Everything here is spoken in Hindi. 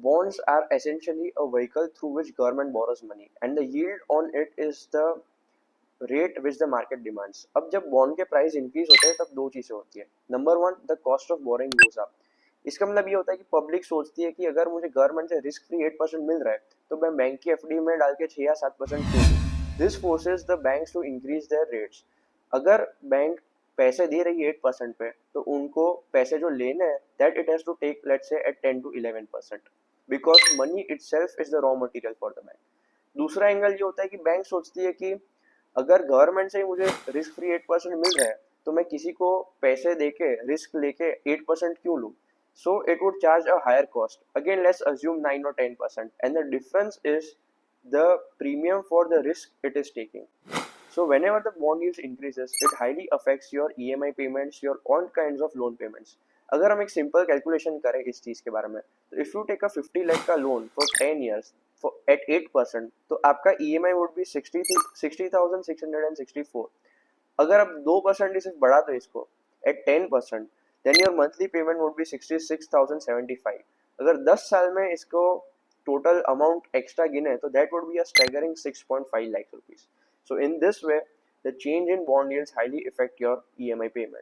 bonds are essentially a vehicle through which government borrows money and the yield on it is the rate which the market demands. अब जब बॉन्ड के प्राइस इंक्रीज होते हैं तब दो चीजें होती है। Number one, the cost of boring goes up. इसका मतलब ये होता है कि पब्लिक सोचती है कि अगर मुझे गवर्नमेंट से रिस्क फ्री 8% मिल रहा है तो मैं बैंक की एफडी में डाल के 6 या 7% क्यों दूं। This forces the banks to increase their rates. अगर बैंक पैसे दे रही है 8% पे तो उनको पैसे जो लेने हैं that it has to take let's say at 10 to 11% because money itself is the raw material for the bank. दूसरा एंगल ये होता है कि बैंक सोचती है कि अगर गवर्नमेंट से ही मुझे रिस्क फ्री 8% मिल रहा है तो मैं किसी को पैसे देके रिस्क लेके 8% क्यों लूँ। So it would charge a higher cost. Again let's assume 9 or 10% and the difference is the premium for the risk it is taking. So whenever the bond yield increases, it highly affects your EMI payments, your all kinds of loan payments. अगर हम एक सिंपल कैलकुलेशन करें इस चीज के बारे में तो if you take a 50 lakh का लोन फॉर 10 years एट 8% तो आपका EMI वुड बी 60,664। अगर आप 2% सिर्फ बढ़ा दो इसको at 10% then your monthly payment would be 66,075। अगर 10 साल में इसको टोटल अमाउंट एक्स्ट्रा गिने तो that would be a staggering 6.5 lakh rupees. So in this way, the change in bond yields highly affect your EMI payment.